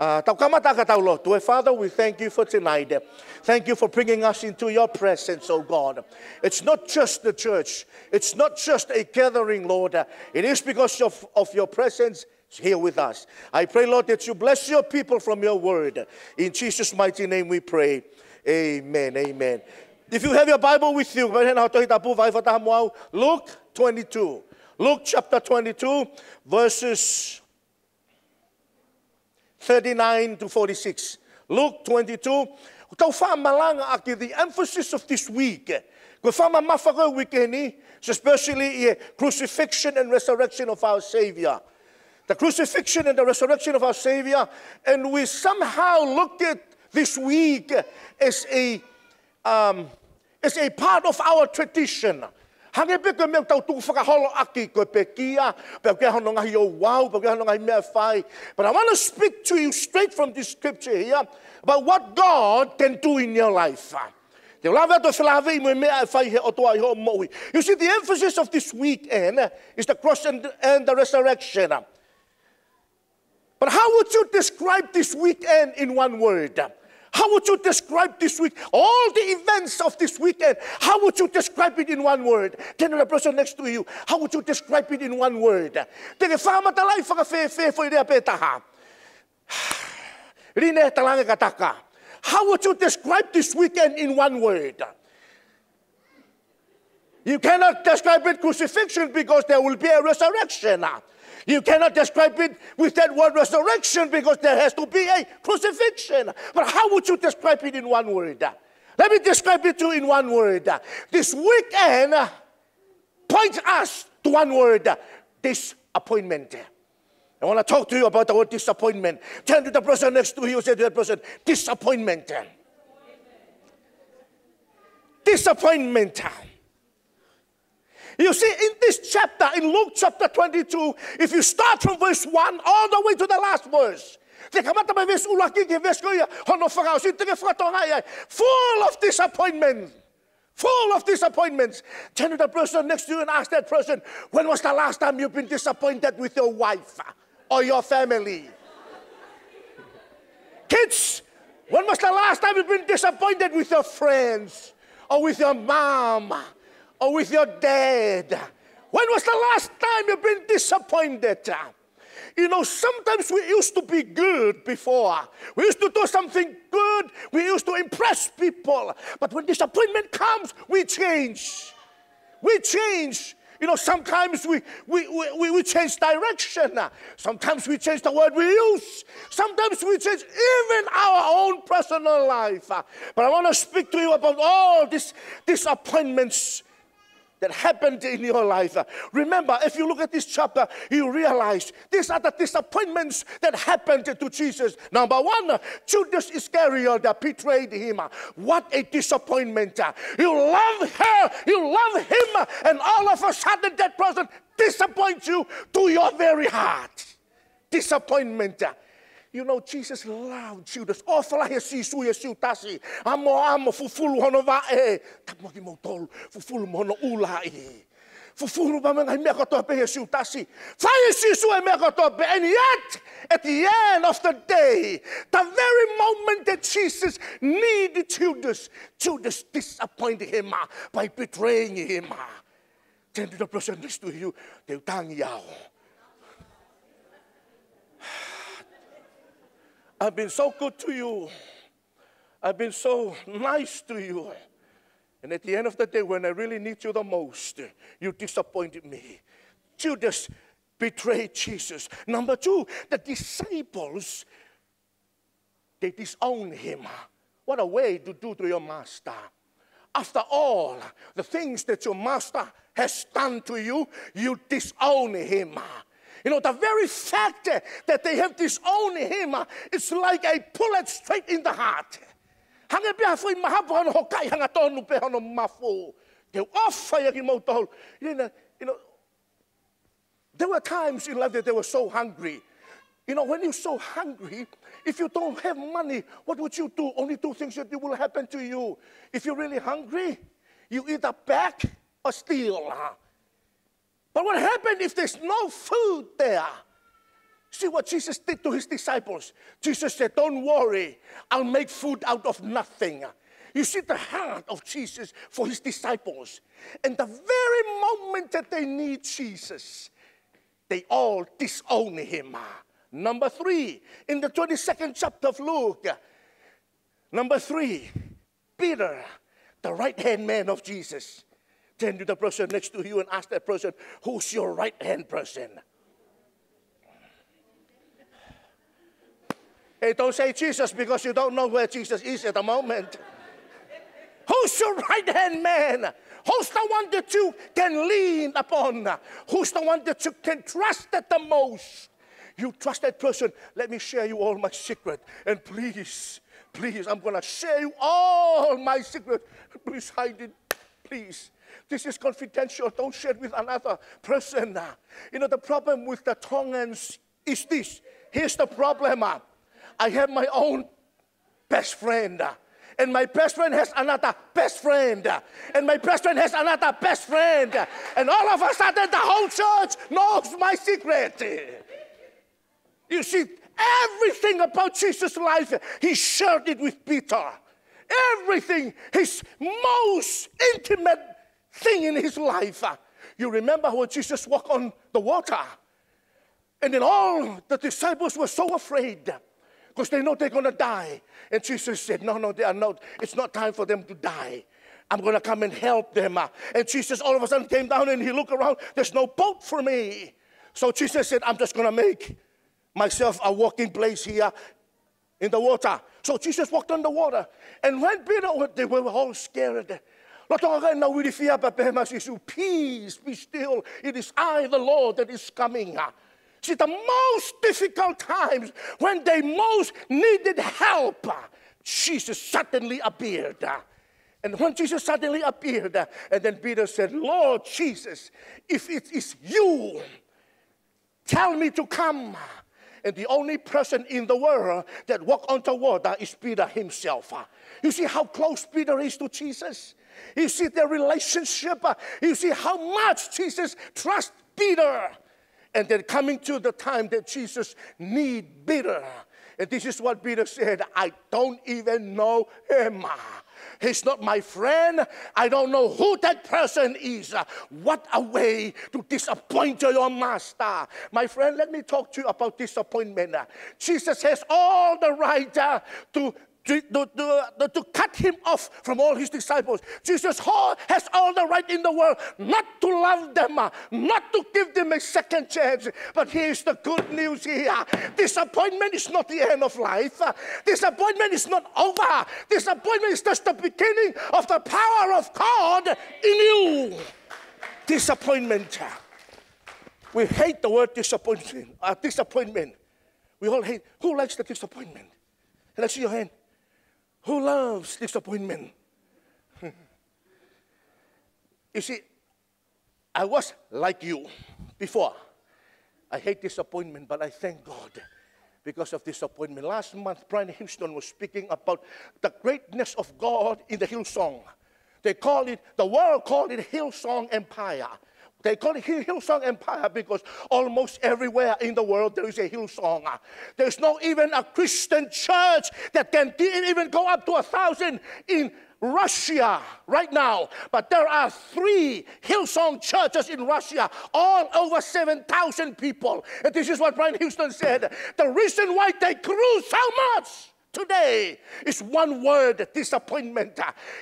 Dear Father, we thank you for tonight. Thank you for bringing us into your presence, oh God. It's not just the church. It's not just a gathering, Lord. It is because of your presence here with us. I pray, Lord, that you bless your people from your word. In Jesus' mighty name we pray. Amen. Amen. If you have your Bible with you, Luke 22. Luke chapter 22, verses 39 to 46. Luke 22. The emphasis of this week, especially crucifixion and resurrection of our Savior. The crucifixion and the resurrection of our Savior. And we somehow look at this week as a part of our tradition. But I want to speak to you straight from this scripture here about what God can do in your life. You see, the emphasis of this weekend is the cross and the resurrection. But how would you describe this weekend in one word? How would you describe this week? All the events of this weekend, how would you describe it in one word? Tell the person next to you, how would you describe it in one word? How would you describe this weekend in one word? You cannot describe it crucifixion because there will be a resurrection. You cannot describe it with that word resurrection because there has to be a crucifixion. But how would you describe it in one word? Let me describe it to you in one word. This weekend points us to one word: disappointment. I want to talk to you about the word disappointment. Turn to the person next to you and say to that person, disappointment. Disappointment. You see, in this chapter, in Luke chapter 22, if you start from verse 1 all the way to the last verse, full of disappointment. Full of disappointments. Turn to the person next to you and ask that person, when was the last time you've been disappointed with your wife or your family? Kids, when was the last time you've been disappointed with your friends or with your mom? Or with your dad? When was the last time you've been disappointed? You know, sometimes we used to be good before. We used to do something good. We used to impress people. But when disappointment comes, we change. We change. You know, sometimes we change direction. Sometimes we change the word we use. Sometimes we change even our own personal life. But I want to speak to you about all these disappointments that happened in your life. Remember, if you look at this chapter, you realize these are the disappointments that happened to Jesus. Number one, Judas Iscariot that betrayed him. What a disappointment. You love her, you love him, and all of a sudden that person disappoints you to your very heart. Disappointment. You know, Jesus loved Judas. Awful Yesu tasi. Amo fufulu hono va Tapmo ki motol fufulu mono ula Fufulu ba mga mekoto pe Yesu tasi. Fa Yesu mekoto pe. And yet, at the end of the day, the very moment that Jesus needed Judas disappointed him by betraying him. Turn to the person next to you. They'll tang yao. I've been so good to you. I've been so nice to you. And at the end of the day, when I really need you the most, you disappointed me. Judas betrayed Jesus. Number two, the disciples, they disowned him. What a way to do to your master. After all, the things that your master has done to you, you disown him. You know, the very fact that they have disowned him, it's like a bullet straight in the heart. You know, there were times in life that they were so hungry. You know, when you're so hungry, if you don't have money, what would you do? Only two things that will happen to you. If you're really hungry, you either beg or steal. But what happened if there's no food there? See what Jesus did to his disciples. Jesus said, don't worry, I'll make food out of nothing. You see the heart of Jesus for his disciples. And the very moment that they need Jesus, they all disown him. Number 3, in the 22nd chapter of Luke, number 3, Peter, the right-hand man of Jesus. Turn to the person next to you and ask that person, who's your right-hand person? Hey, don't say Jesus because you don't know where Jesus is at the moment. Who's your right-hand man? Who's the one that you can lean upon? Who's the one that you can trust at the most? You trust that person. Let me share you all my secret. And please, I'm going to share you all my secret. Please hide it. Please. This is confidential. Don't share it with another person. You know, the problem with the Tongans is this. Here's the problem. I have my own best friend. And my best friend has another best friend. And my best friend has another best friend. And all of a sudden, the whole church knows my secret. You see, everything about Jesus' life, he shared it with Peter. Everything, his most intimate thing in his life. You remember when Jesus walked on the water? And then all the disciples were so afraid because they know they're going to die. And Jesus said, no, they are not. It's not time for them to die. I'm going to come and help them. And Jesus all of a sudden came down and he looked around. There's no boat for me. So Jesus said, I'm just going to make myself a walking place here in the water. So Jesus walked on the water. And when Peter, they were all scared. Peace, be still. It is I, the Lord, that is coming. See, the most difficult times, when they most needed help, Jesus suddenly appeared. And when Jesus suddenly appeared, and then Peter said, Lord Jesus, if it is you, tell me to come. And the only person in the world that walked on the water is Peter himself. You see how close Peter is to Jesus? You see their relationship? You see how much Jesus trusts Peter? And then coming to the time that Jesus needs Peter. And this is what Peter said, I don't even know him. He's not my friend. I don't know who that person is. What a way to disappoint your master. My friend, let me talk to you about disappointment. Jesus has all the right to cut him off from all his disciples. Jesus has all the right in the world not to love them, not to give them a second chance. But here's the good news here. Disappointment is not the end of life. Disappointment is not over. Disappointment is just the beginning of the power of God in you. Disappointment. We hate the word disappointment. Disappointment. We all hate. Who likes the disappointment? And I see your hand. Who loves disappointment? You see, I was like you before. I hate disappointment, but I thank God because of disappointment. Last month, Brian Houston was speaking about the greatness of God in the Hillsong. They call it, the world called it Hillsong Empire. They call it Hillsong Empire because almost everywhere in the world there is a Hillsong. There's not even a Christian church that can even go up to 1,000 in Russia right now. But there are 3 Hillsong churches in Russia, all over 7,000 people. And this is what Brian Houston said. The reason why they grew so much today is one word, disappointment.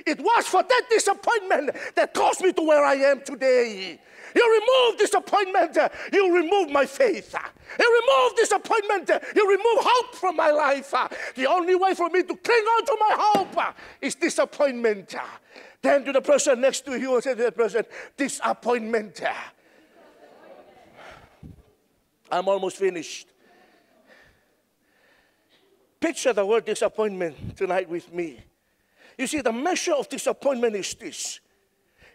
It was for that disappointment that caused me to where I am today. You remove disappointment, you remove my faith. You remove disappointment, you remove hope from my life. The only way for me to cling on to my hope is disappointment. Then to the person next to you and say to the person, disappointment. I'm almost finished. Picture the word disappointment tonight with me. You see, the measure of disappointment is this.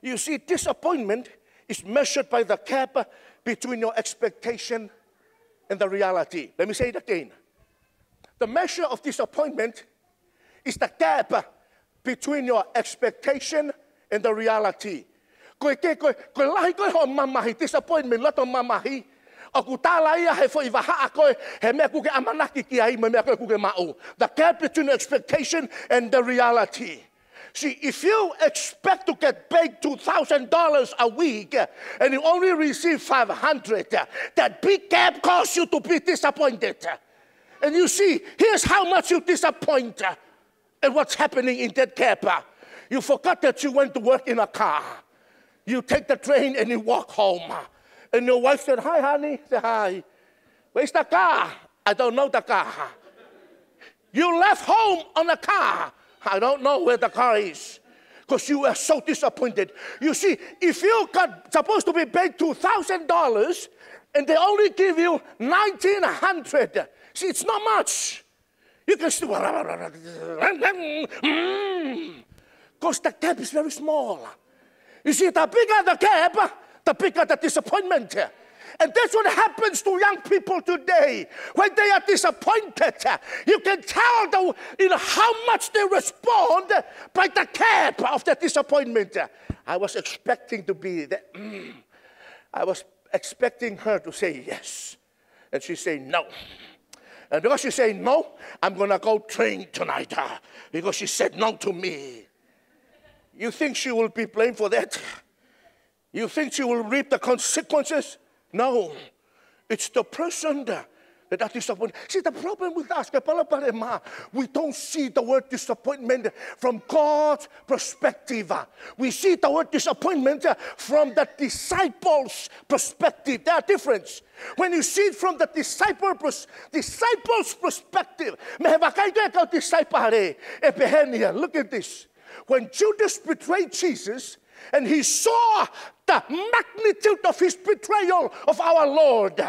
You see, disappointment is measured by the gap between your expectation and the reality. Let me say it again. The measure of disappointment is the gap between your expectation and the reality. Disappointment, The gap between expectation and the reality. See, if you expect to get paid $2,000 a week and you only receive $500, that big gap causes you to be disappointed. And you see, here's how much you disappoint and what's happening in that gap. You forgot that you went to work in a car. You take the train and you walk home. And your wife said, "Hi, honey." Say, "Hi." "Where's the car?" "I don't know the car." You left home on a car. "I don't know where the car is." Because you were so disappointed. You see, if you got supposed to be paid $2,000 and they only give you $1,900, see, it's not much. You can still, because the gap is very small. You see, the bigger the gap, the bigger the disappointment. And that's what happens to young people today. When they are disappointed, you can tell how much they respond by the gap of the disappointment. I was expecting to be there. I was expecting her to say yes. And she said no. And because she said no, I'm going to go train tonight. Because she said no to me. You think she will be blamed for that? You think she will reap the consequences? No. It's the person that are disappointed. See, the problem with us, we don't see the word disappointment from God's perspective. We see the word disappointment from the disciples' perspective. There are differences. When you see it from the disciples' perspective, look at this. When Judas betrayed Jesus, and he saw the magnitude of his betrayal of our Lord,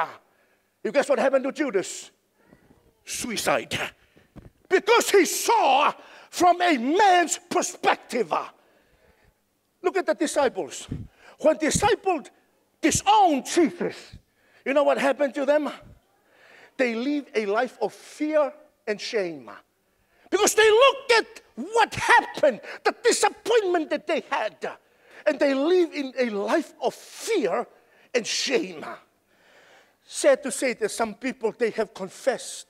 you guess what happened to Judas? Suicide. Because he saw from a man's perspective. Look at the disciples. When disciples disowned Jesus, you know what happened to them? They live a life of fear and shame. Because they looked at what happened, the disappointment that they had. And they live in a life of fear and shame. Sad to say that some people, they have confessed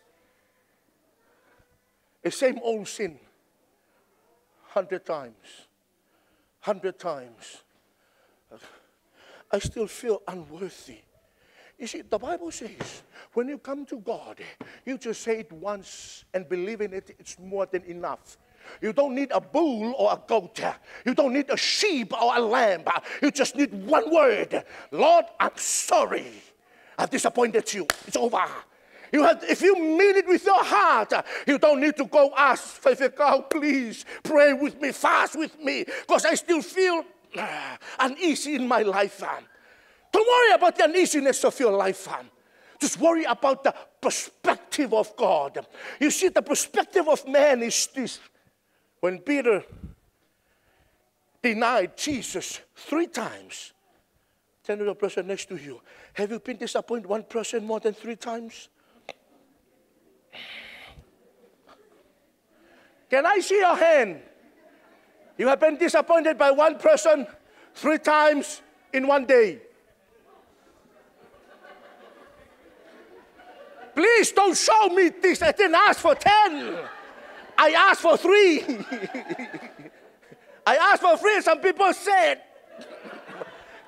the same old sin 100 times. 100 times. I still feel unworthy. You see, the Bible says, when you come to God, you just say it once and believe in it, it's more than enough. You don't need a bull or a goat. You don't need a sheep or a lamb. You just need one word. "Lord, I'm sorry. I've disappointed you." It's over. If you mean it with your heart, you don't need to go ask, "God, please pray with me, fast with me, because I still feel uneasy in my life." Don't worry about the uneasiness of your life. Just worry about the perspective of God. You see, the perspective of man is this. When Peter denied Jesus 3 times, tell the person next to you, have you been disappointed one person more than 3 times? Can I see your hand? You have been disappointed by one person 3 times in one day. Please don't show me this. I didn't ask for 10. I asked for 3. I asked for 3. Some people said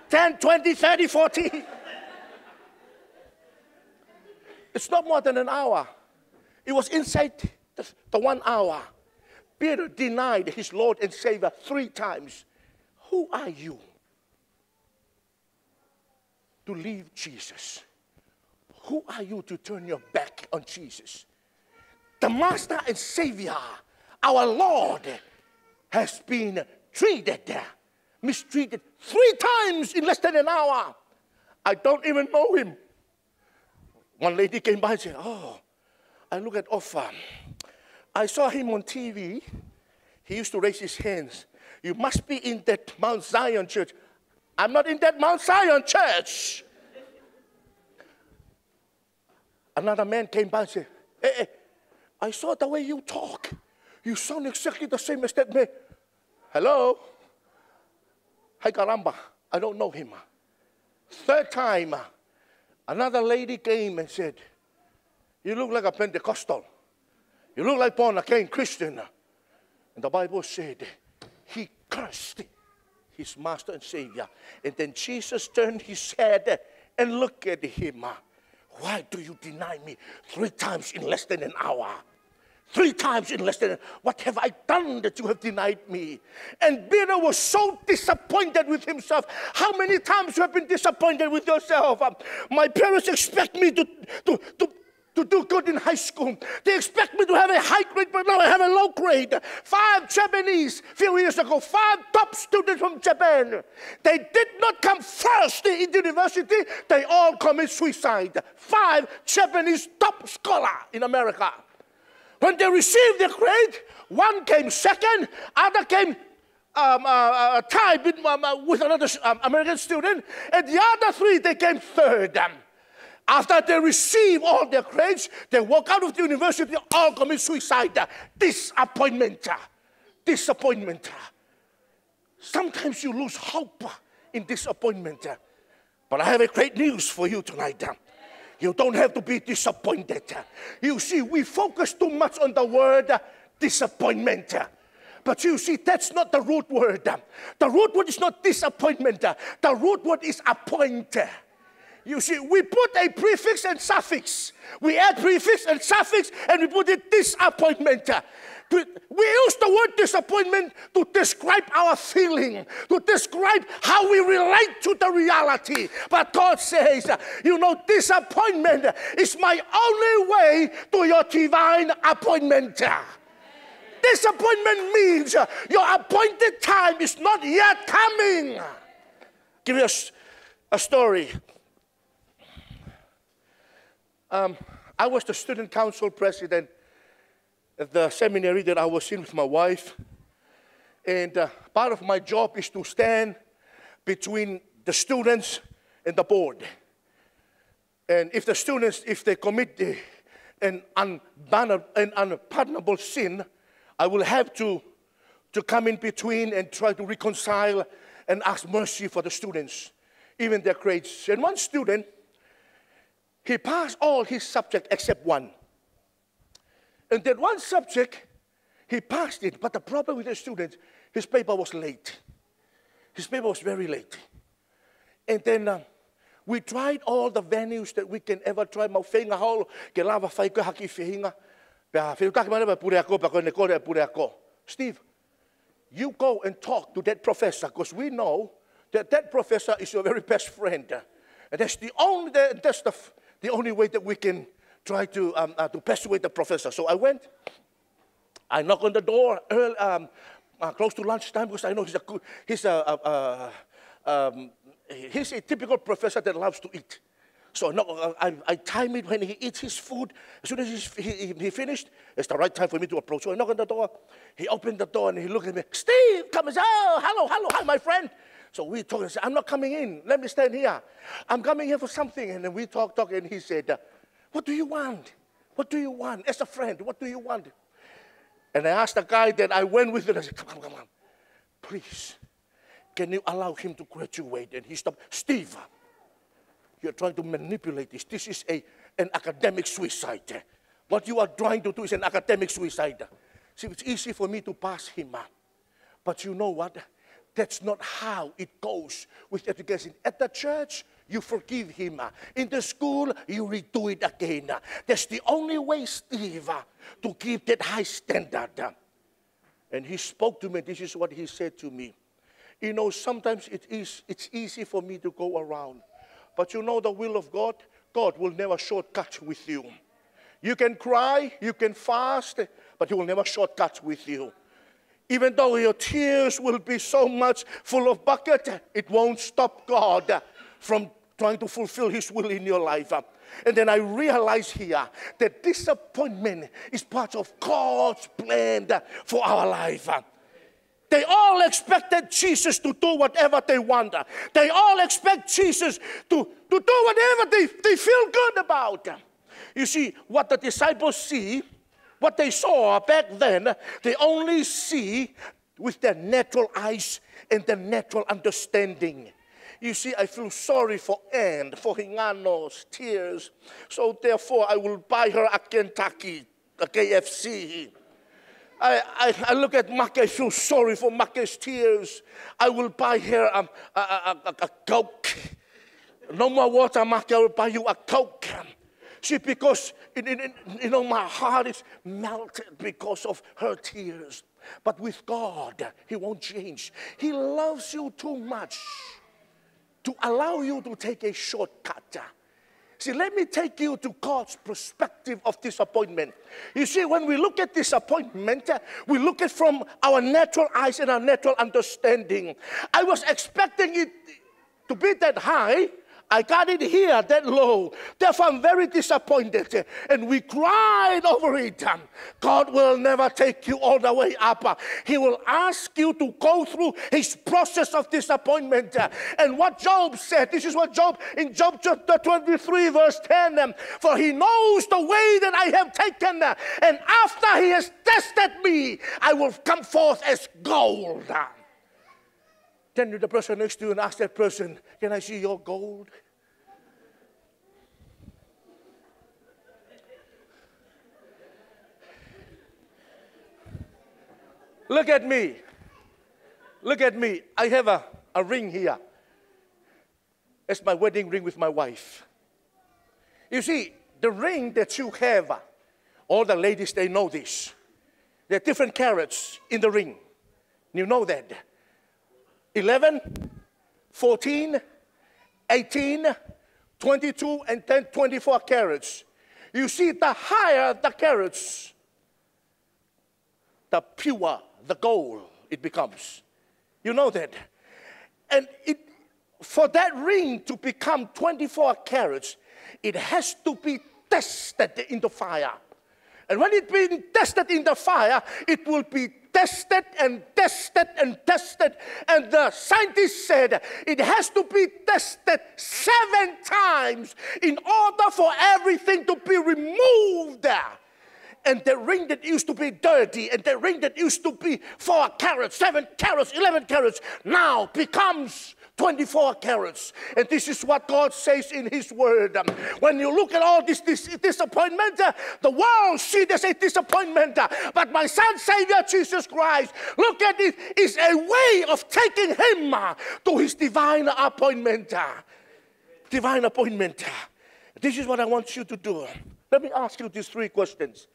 10, 20, 30, 40. It's not more than an hour. It was inside the 1 hour. Peter denied his Lord and Savior 3 times. Who are you to leave Jesus? Who are you to turn your back on Jesus? The Master and Savior, our Lord, has been mistreated 3 times in less than an hour. I don't even know him. One lady came by and said, "Oh, I look at Offa. I saw him on TV. He used to raise his hands. You must be in that Mount Zion church." I'm not in that Mount Zion church. Another man came by and said, "Hey, I saw the way you talk. You sound exactly the same as that man." Hello? Hi, caramba. I don't know him. 3rd time, Another lady came and said, you look like a Pentecostal. You look like born again Christian. And the Bible said, he cursed his master and savior. And then Jesus turned his head and looked at him. Why do you deny me 3 times in less than an hour? 3 times in less than an hour. What have I done that you have denied me? And Peter was so disappointed with himself. How many times you have been disappointed with yourself? My parents expect me to do good in high school. They expect me to have a high grade, but now I have a low grade. 5 Japanese, a few years ago, 5 top students from Japan. They did not come first in university. They all commit suicide. 5 Japanese top scholar in America. When they received their grade, one came second, other came tied with another American student, and the other 3, they came third. After they receive all their grades, they walk out of the university, all commit suicide. Disappointment. Disappointment. Sometimes you lose hope in disappointment. But I have a great news for you tonight. You don't have to be disappointed. You see, we focus too much on the word disappointment. But you see, that's not the root word. The root word is not disappointment. The root word is appoint. You see, we put a prefix and suffix. We add prefix and suffix, and we put it disappointment. We use the word disappointment to describe our feeling, to describe how we relate to the reality. But God says, you know, disappointment is my only way to your divine appointment. Disappointment means your appointed time is not yet coming. Give you a story. I was the student council president at the seminary that I was in with my wife. And part of my job is to stand between the students and the board. And if the students, if they commit an unpardonable sin, I will have to come in between and try to reconcile and ask mercy for the students, even their grades. And one student, he passed all his subjects except one. And that one subject, he passed it, but the problem with the student, his paper was late. His paper was very late. And then we tried all the venues that we can ever try. Steve, you go and talk to that professor, because we know that that professor is your very best friend. And that's the only way that we can try to persuade the professor. So I went. I knocked on the door early, close to lunchtime, because I know he's a typical professor that loves to eat. So I time it when he eats his food. As soon as he finished, it's the right time for me to approach. So I knock on the door. He opened the door and he looked at me. Steve, come and say, oh, hello, hi, my friend. So we talked and said, I'm not coming in. Let me stand here. I'm coming here for something. And then we talked, and he said, what do you want? What do you want? As a friend, what do you want? And I asked the guy that I went with, and I said, come on. Please, can you allow him to graduate? And he stopped. Steve, you're trying to manipulate this. This is an academic suicide. What you are trying to do is an academic suicide. See, it's easy for me to pass him. But you know what? That's not how it goes with education. At the church, you forgive him. In the school, you redo it again. That's the only way, Steve, to keep that high standard. And he spoke to me. This is what he said to me. You know, sometimes it's easy for me to go around. But you know the will of God? God will never shortcut with you. You can cry, you can fast, but He will never shortcut with you. Even though your tears will be so much full of bucket, it won't stop God from trying to fulfill His will in your life. And then I realized here that disappointment is part of God's plan for our life. They all expected Jesus to do whatever they want. They all expect Jesus to do whatever they feel good about. You see, what the disciples see, what they saw back then, they only see with their natural eyes and their natural understanding. You see, I feel sorry for Anne, for Hingano's tears. So therefore, I will buy her a Kentucky, a KFC. I look at Maka, I feel sorry for Maka's tears. I will buy her a Coke. No more water, Maka, I will buy you a Coke. See, because, my heart is melted because of her tears. But with God, He won't change. He loves you too much to allow you to take a shortcut. See, let me take you to God's perspective of disappointment. You see, when we look at disappointment, we look at from our natural eyes and our natural understanding. I was expecting it to be that high. I got it here, that low. Therefore, I'm very disappointed. And we cried over it. God will never take you all the way up. He will ask you to go through His process of disappointment. And what Job said, this is what Job, in Job chapter 23, verse 10, for He knows the way that I have taken. And after He has tested me, I will come forth as gold. Turn to the person next to you and ask that person, can I see your gold? Look at me. Look at me. I have a ring here. It's my wedding ring with my wife. You see, the ring that you have, all the ladies, they know this. There are different carats in the ring. You know that. 11, 14, 18, 22, and then 24 carats. You see, the higher the carats, the pure the gold it becomes. You know that. And for that ring to become 24 carats, it has to be tested in the fire. And when it's being tested in the fire, it will be tested and tested and tested. And the scientists said it has to be tested 7 times in order for everything to be removed. And the ring that used to be dirty, and the ring that used to be 4 carats, 7 carats, 11 carats, now becomes 24 carats. And this is what God says in His Word. When you look at all this disappointment, the world sees it as a disappointment. But my Son, Savior, Jesus Christ, look at it, is a way of taking Him to His divine appointment. Divine appointment. This is what I want you to do. Let me ask you these 3 questions.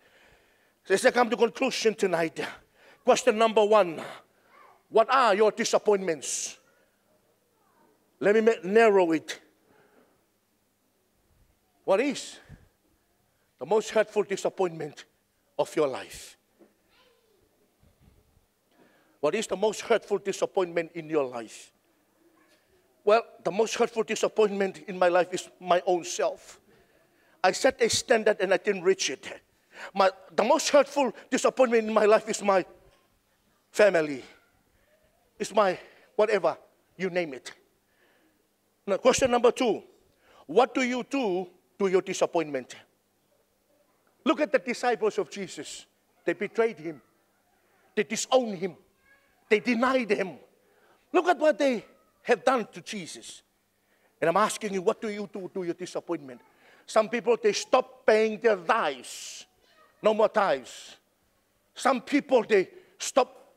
As I come to conclusion tonight, question number 1, what are your disappointments? Let me narrow it. What is the most hurtful disappointment of your life? What is the most hurtful disappointment in your life? Well, the most hurtful disappointment in my life is my own self. I set a standard and I didn't reach it. The most hurtful disappointment in my life is my family. It's my whatever, you name it. Now, question number 2. What do you do to your disappointment? Look at the disciples of Jesus. They betrayed Him. They disowned Him. They denied Him. Look at what they have done to Jesus. And I'm asking you, what do you do to your disappointment? Some people, they stop paying their tithes. No more tithes. Some people, they stop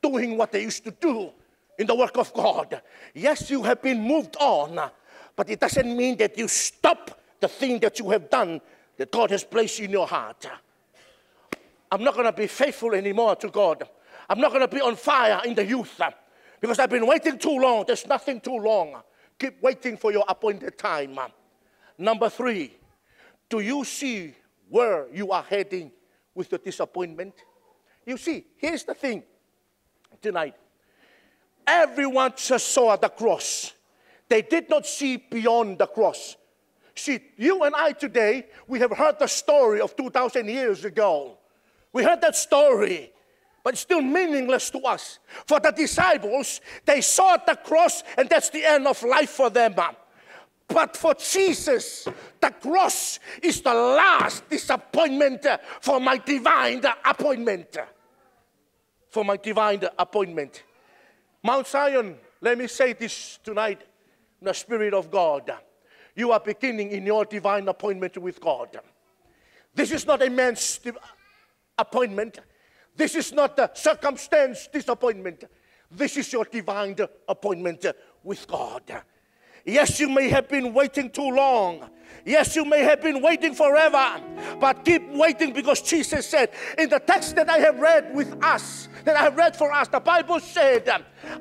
doing what they used to do in the work of God. Yes, you have been moved on, but it doesn't mean that you stop the thing that you have done that God has placed in your heart. I'm not going to be faithful anymore to God. I'm not going to be on fire in the youth because I've been waiting too long. There's nothing too long. Keep waiting for your appointed time. Number 3, do you see where you are heading with the disappointment? You see, here's the thing tonight. Everyone just saw the cross. They did not see beyond the cross. See, you and I today, we have heard the story of 2,000 years ago. We heard that story, but it's still meaningless to us. For the disciples, they saw the cross, and that's the end of life for them. But for Jesus, the cross is the last disappointment for my divine appointment. For my divine appointment. Mount Zion, let me say this tonight. the Spirit of God, you are beginning in your divine appointment with God. This is not a man's appointment. This is not a circumstance disappointment. This is your divine appointment with God. Yes, you may have been waiting too long. Yes, you may have been waiting forever. But keep waiting, because Jesus said in the text that I have read with us, that I have read for us, the Bible said,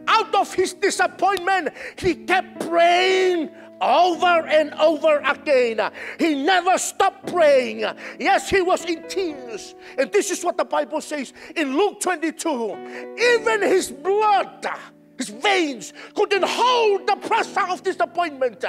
out of his disappointment, he kept praying over and over again. He never stopped praying. Yes, he was in tears. And this is what the Bible says in Luke 22. Even his blood, his veins couldn't hold the pressure of disappointment.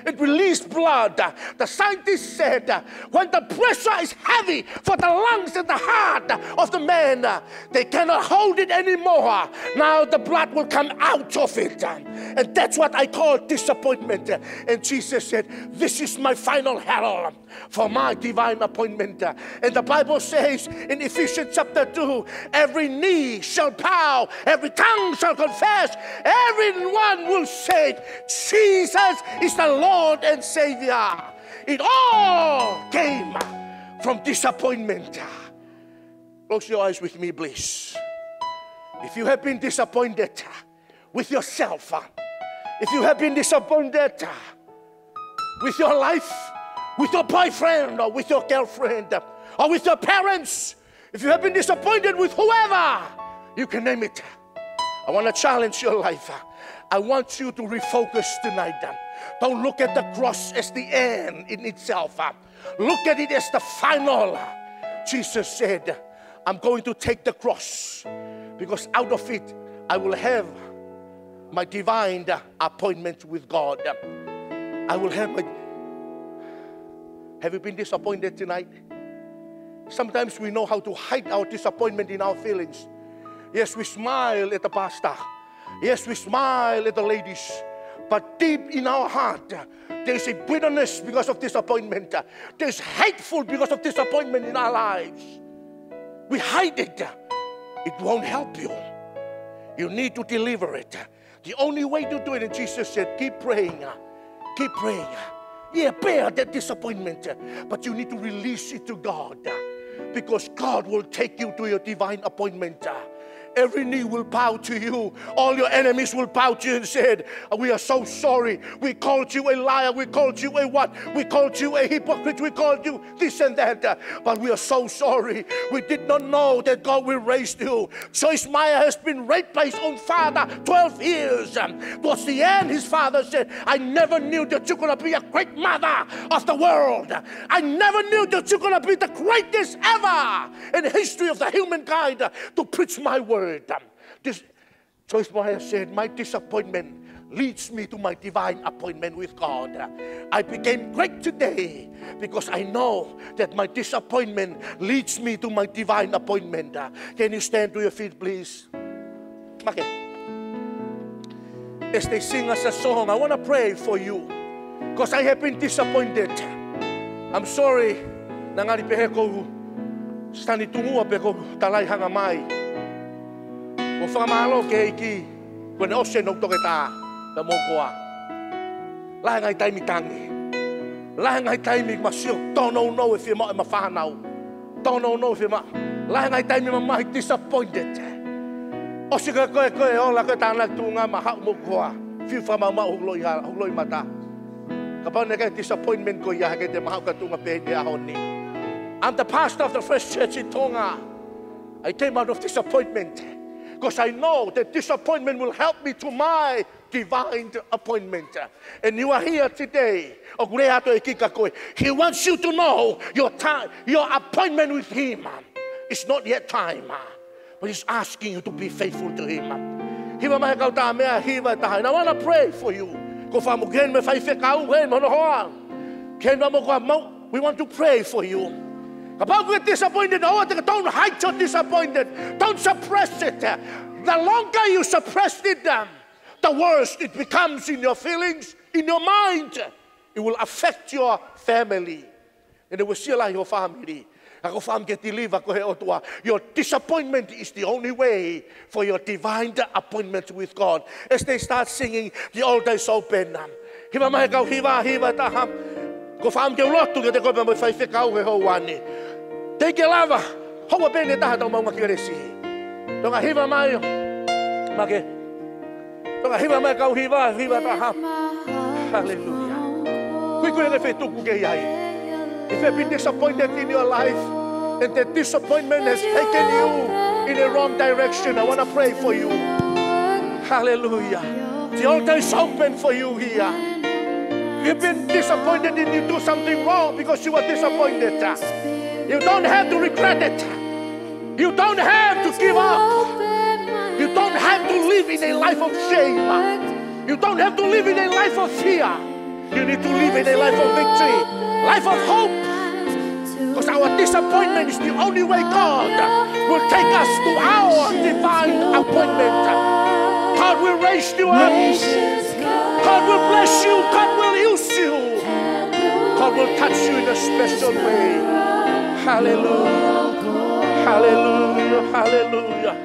It released blood. The scientists said when the pressure is heavy for the lungs and the heart of the man, they cannot hold it anymore. Now the blood will come out of it. And that's what I call disappointment. And Jesus said, this is my final herald for my divine appointment. And the Bible says in Ephesians chapter 2, every knee shall bow, every tongue shall confess, everyone will say, Jesus is the Lord and Savior. It all came from disappointment. Close your eyes with me, please. If you have been disappointed with yourself, if you have been disappointed with your life, with your boyfriend or with your girlfriend or with your parents, if you have been disappointed with whoever, you can name it. I want to challenge your life. I want you to refocus tonight. Don't look at the cross as the end in itself. Look at it as the final. Jesus said, I'm going to take the cross because out of it I will have my divine appointment with God. I will have my... Have you been disappointed tonight? Sometimes we know how to hide our disappointment in our feelings. Yes, we smile at the pastor. Yes, we smile at the ladies. But deep in our heart, there's a bitterness because of disappointment. There's hateful because of disappointment in our lives. We hide it. It won't help you. You need to deliver it. The only way to do it, and Jesus said, keep praying. Keep praying. Yeah, bear that disappointment. But you need to release it to God. Because God will take you to your divine appointment. Every knee will bow to you. All your enemies will bow to you and said, we are so sorry. We called you a liar. We called you a what? We called you a hypocrite. We called you this and that. But we are so sorry. We did not know that God will raise you. Joyce Meyer has been raped by his own father 12 years. Towards the end, his father said, I never knew that you're going to be a great mother of the world. I never knew that you're going to be the greatest ever in the history of the humankind to preach my word. Joyce Meyer said, my disappointment leads me to my divine appointment with God. I became great today because I know that my disappointment leads me to my divine appointment. Can you stand to your feet, please? Okay. As they sing us a song, I want to pray for you because I have been disappointed. I'm sorry. Nangari peheko stani tungua peko talai hanga mai. O whamalo ke iki, kone ose no toke tā, na mō koa. Lahe ngai taimi tangi. Lahe ngai taimi masio, tono no if ma ma whanau. Tono no if ma. Lahe ngai taimi ma mahi disappointed. Ose koe ola koe tāna tūnga ma hau mō koa. Fiu whama ma hugloi mata. Kapau neke disappointment ko ia hake te mahau ka tūnga pēne ahoni. I'm the pastor of the First Church in Tonga. I came out of disappointment. Because I know that disappointment will help me to my divine appointment. And you are here today. He wants you to know your time, your appointment with Him. It's not yet time. But He's asking you to be faithful to Him. And I want to pray for you. We want to pray for you. About get disappointed, don't hide your disappointment. Don't suppress it. The longer you suppress it, the worse it becomes in your feelings, in your mind. It will affect your family. And it will seal your family. Your disappointment is the only way for your divine appointment with God. As they start singing, the altar is open. Hiva mai kau hiva taha. Ko whaam ke ulotu ke te koe mai whai whekau he hou ani. Te ke lava, hoa pene taha tau maunga ki resi. Tonga hiva mai, make. Tonga hiva mai kau hiva taha. Hallelujah. Kui koe re whetuku ke iai. If you've been disappointed in your life, and that disappointment has taken you in the wrong direction, I want to pray for you. Hallelujah. The altar is open for you here. You've been disappointed and you do something wrong because you were disappointed. You don't have to regret it. You don't have to give up. You don't have to live in a life of shame. You don't have to live in a life of fear. You need to live in a life of victory, life of hope. Because our disappointment is the only way God will take us to our divine appointment. God will raise you up. God will bless you. God will use you. God will touch you in a special way. Hallelujah. Hallelujah. Hallelujah.